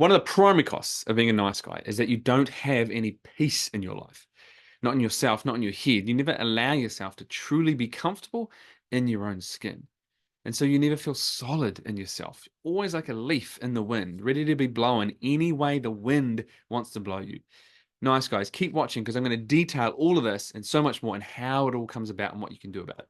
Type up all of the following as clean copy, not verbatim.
One of the primary costs of being a nice guy is that you don't have any peace in your life, not in yourself, not in your head. You never allow yourself to truly be comfortable in your own skin. And so you never feel solid in yourself, always like a leaf in the wind, ready to be blown any way the wind wants to blow you. Nice guys, keep watching because I'm going to detail all of this and so much more and how it all comes about and what you can do about it.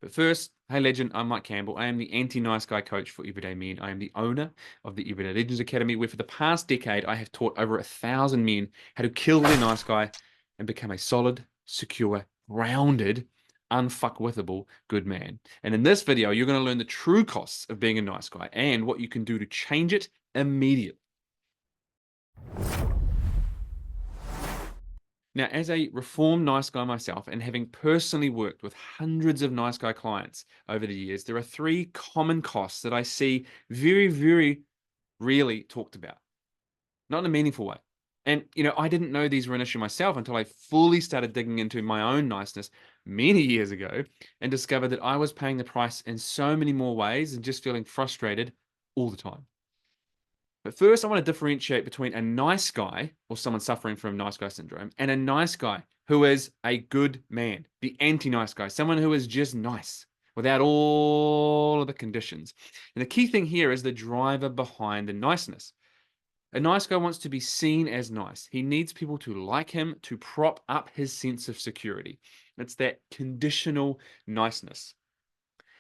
But first, hey legend, I'm Mike Campbell. I am the anti-nice guy coach for everyday men. I am the owner of the Everyday Legends Academy, where for the past decade, I have taught over 1,000 men how to kill their nice guy and become a solid, secure, grounded, unfuckwithable good man. And in this video, you're going to learn the true costs of being a nice guy and what you can do to change it immediately. Now, as a reformed nice guy myself and having personally worked with hundreds of nice guy clients over the years, there are three common costs that I see very, very rarely talked about, not in a meaningful way. And, I didn't know these were an issue myself until I fully started digging into my own niceness many years ago and discovered that I was paying the price in so many more ways and just feeling frustrated all the time. But first, I want to differentiate between a nice guy or someone suffering from nice guy syndrome and a nice guy who is a good man, the anti-nice guy, someone who is just nice without all of the conditions. And the key thing here is the driver behind the niceness. A nice guy wants to be seen as nice. He needs people to like him to prop up his sense of security. It's that conditional niceness.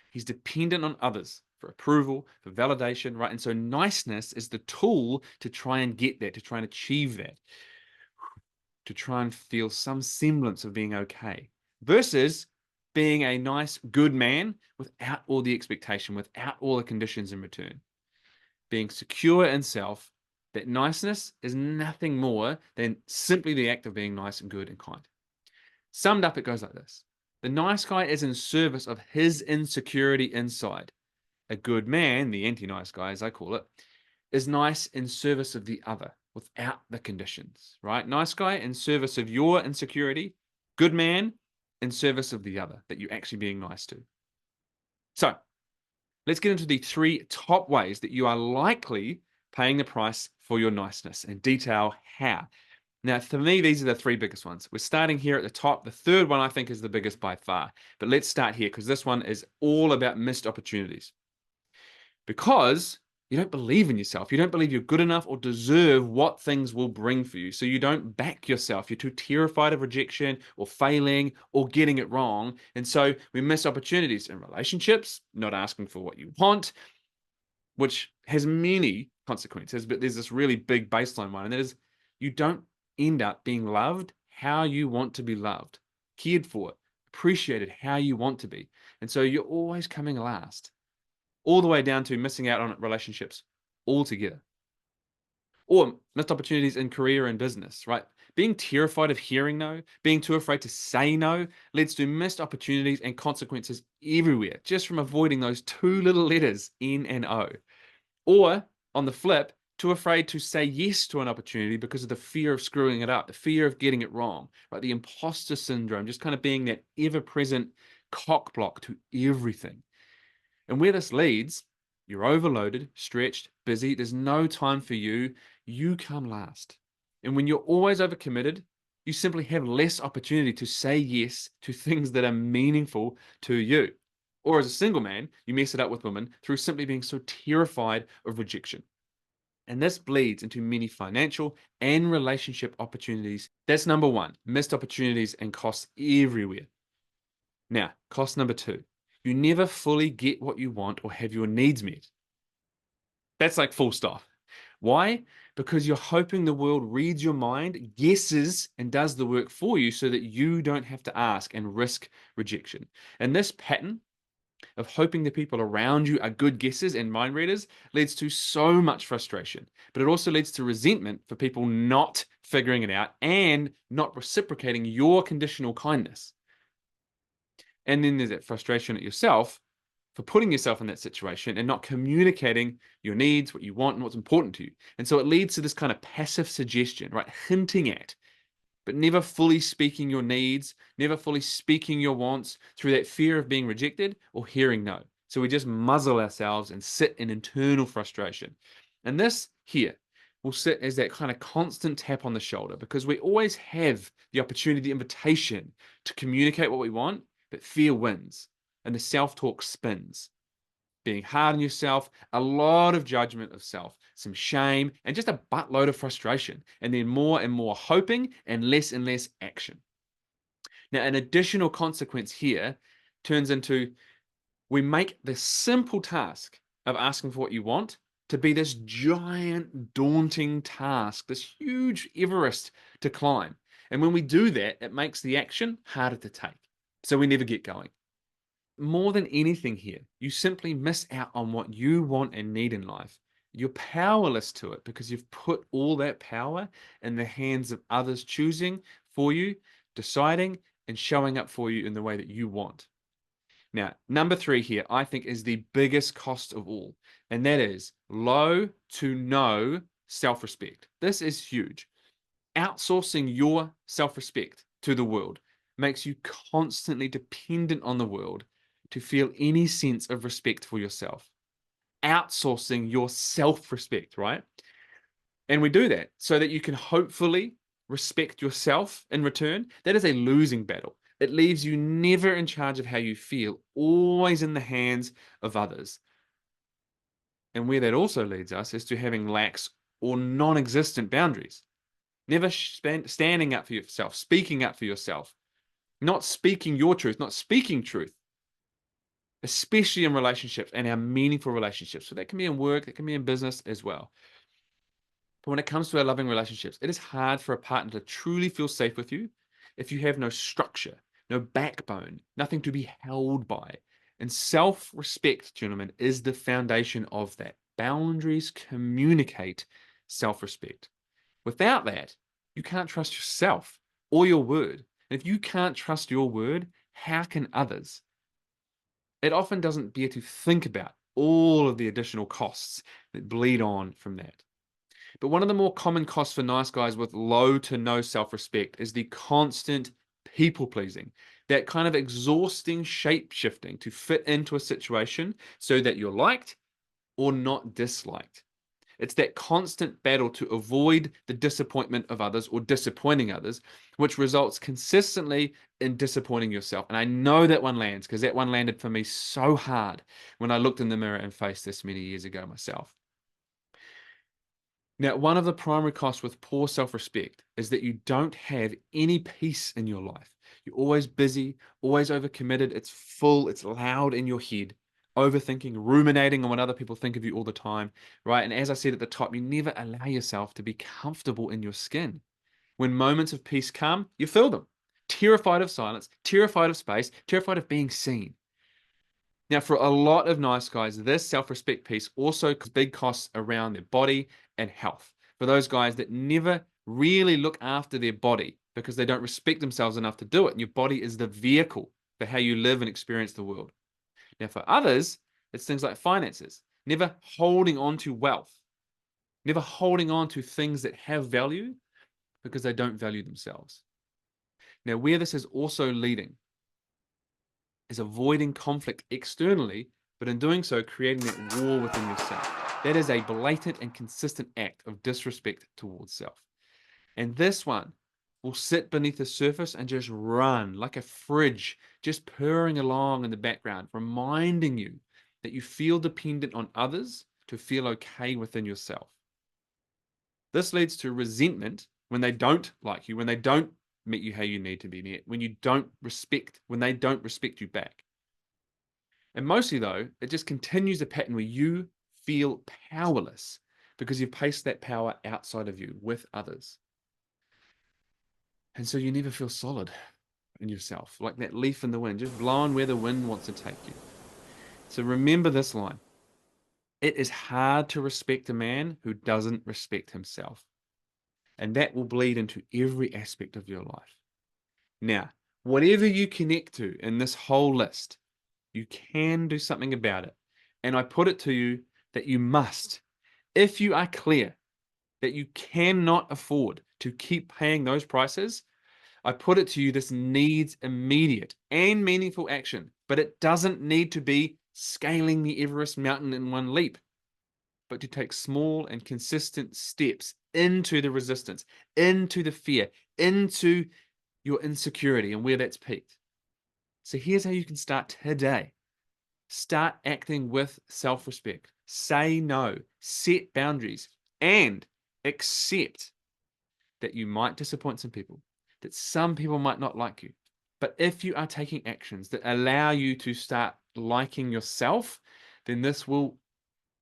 He's dependent on others for approval, for validation, right? And so niceness is the tool to try and get that, to try and achieve that, to try and feel some semblance of being okay, versus being a nice, good man without all the expectation, without all the conditions in return. Being secure in self, that niceness is nothing more than simply the act of being nice and good and kind. Summed up, it goes like this. The nice guy is in service of his insecurity inside. A good man, the anti-nice guy, as I call it, is nice in service of the other without the conditions, right? Nice guy in service of your insecurity. Good man in service of the other that you're actually being nice to. So let's get into the three top ways that you are likely paying the price for your niceness and detail how. Now, for me, these are the three biggest ones. We're starting here at the top. The third one I think is the biggest by far. But let's start here because this one is all about missed opportunities. Because you don't believe in yourself. You don't believe you're good enough or deserve what things will bring for you. So you don't back yourself. You're too terrified of rejection or failing or getting it wrong. And so we miss opportunities in relationships, not asking for what you want, which has many consequences. But there's this really big baseline one, and that is you don't end up being loved how you want to be loved, cared for, appreciated how you want to be. And so you're always coming last, all the way down to missing out on relationships altogether. Or missed opportunities in career and business, right? Being terrified of hearing no, being too afraid to say no, leads to missed opportunities and consequences everywhere, just from avoiding those two little letters, N and O. Or, on the flip, too afraid to say yes to an opportunity because of the fear of screwing it up, the fear of getting it wrong, right? The imposter syndrome, just kind of being that ever-present cock block to everything. And where this leads, you're overloaded, stretched, busy. There's no time for you. You come last. And when you're always overcommitted, you simply have less opportunity to say yes to things that are meaningful to you. Or as a single man, you mess it up with women through simply being so terrified of rejection. And this bleeds into many financial and relationship opportunities. That's number one, missed opportunities and costs everywhere. Now, cost number two, you never fully get what you want or have your needs met. That's like full stop. Why? Because you're hoping the world reads your mind, guesses, and does the work for you so that you don't have to ask and risk rejection. And this pattern of hoping the people around you are good guessers and mind readers leads to so much frustration. But it also leads to resentment for people not figuring it out and not reciprocating your conditional kindness. And then there's that frustration at yourself for putting yourself in that situation and not communicating your needs, what you want, and what's important to you. And so it leads to this kind of passive suggestion, right? Hinting at, but never fully speaking your needs, never fully speaking your wants through that fear of being rejected or hearing no. So we just muzzle ourselves and sit in internal frustration. And this here will sit as that kind of constant tap on the shoulder because we always have the opportunity, the invitation to communicate what we want, but fear wins and the self talk spins. Being hard on yourself, a lot of judgment of self, some shame, and just a buttload of frustration, and then more and more hoping and less action. Now, an additional consequence here turns into we make the simple task of asking for what you want to be this giant, daunting task, this huge Everest to climb. And when we do that, it makes the action harder to take. So we never get going. More than anything here, you simply miss out on what you want and need in life. You're powerless to it because you've put all that power in the hands of others choosing for you, deciding, and showing up for you in the way that you want. Now, number 3 here, I think, is the biggest cost of all, and that is low to no self-respect. This is huge. Outsourcing your self-respect to the world makes you constantly dependent on the world to feel any sense of respect for yourself. Outsourcing your self-respect, right? And we do that so that you can hopefully respect yourself in return. That is a losing battle. It leaves you never in charge of how you feel, always in the hands of others. And where that also leads us is to having lax or non-existent boundaries. Never standing up for yourself, speaking up for yourself, not speaking your truth, not speaking truth, especially in relationships and our meaningful relationships. So that can be in work, that can be in business as well. But when it comes to our loving relationships, it is hard for a partner to truly feel safe with you if you have no structure, no backbone, nothing to be held by. And self-respect, gentlemen, is the foundation of that. Boundaries communicate self-respect. Without that, you can't trust yourself or your word. And if you can't trust your word, how can others? It often doesn't bear to think about all of the additional costs that bleed on from that. But one of the more common costs for nice guys with low to no self-respect is the constant people pleasing, that kind of exhausting shape shifting to fit into a situation so that you're liked or not disliked. It's that constant battle to avoid the disappointment of others or disappointing others, which results consistently in disappointing yourself. And I know that one lands because that one landed for me so hard when I looked in the mirror and faced this many years ago myself. Now, one of the primary costs with poor self-respect is that you don't have any peace in your life. You're always busy, always overcommitted. It's full, it's loud in your head, overthinking, ruminating on what other people think of you all the time, right? And as I said at the top, you never allow yourself to be comfortable in your skin. When moments of peace come, you feel them. Terrified of silence, terrified of space, terrified of being seen. Now, for a lot of nice guys, this self-respect piece also big costs around their body and health. For those guys that never really look after their body because they don't respect themselves enough to do it. And your body is the vehicle for how you live and experience the world. Now, for others, it's things like finances, never holding on to wealth, never holding on to things that have value because they don't value themselves. Now, where this is also leading is avoiding conflict externally, but in doing so, creating that war within yourself. That is a blatant and consistent act of disrespect towards self. And this one will sit beneath the surface and just run like a fridge, just purring along in the background, reminding you that you feel dependent on others to feel okay within yourself. This leads to resentment when they don't like you, when they don't meet you how you need to be met, when they don't respect you back. And mostly though, it just continues a pattern where you feel powerless because you've placed that power outside of you with others. And so you never feel solid in yourself, like that leaf in the wind, just blowing where the wind wants to take you. So remember this line. It is hard to respect a man who doesn't respect himself. And that will bleed into every aspect of your life. Now, whatever you connect to in this whole list, you can do something about it. And I put it to you that you must, if you are clear that you cannot afford to keep paying those prices, I put it to you, this needs immediate and meaningful action, but it doesn't need to be scaling the Everest mountain in one leap, but to take small and consistent steps into the resistance, into the fear, into your insecurity and where that's peaked. So here's how you can start today. Start acting with self-respect. Say no, set boundaries, and accept that you might disappoint some people, that some people might not like you. But if you are taking actions that allow you to start liking yourself, then this will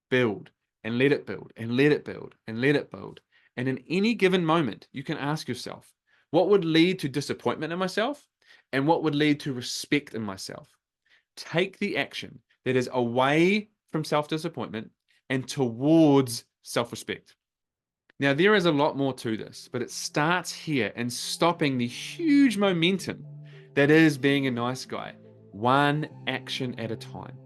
build and let it build and let it build and let it build. And in any given moment, you can ask yourself, what would lead to disappointment in myself and what would lead to respect in myself? Take the action that is away from self-disappointment and towards self-respect. Now, there is a lot more to this, but it starts here and stopping the huge momentum that is being a nice guy, one action at a time.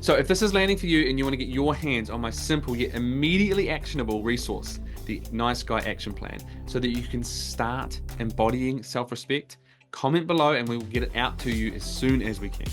So if this is landing for you and you want to get your hands on my simple yet immediately actionable resource, the Nice Guy Action Plan, so that you can start embodying self-respect, comment below and we will get it out to you as soon as we can.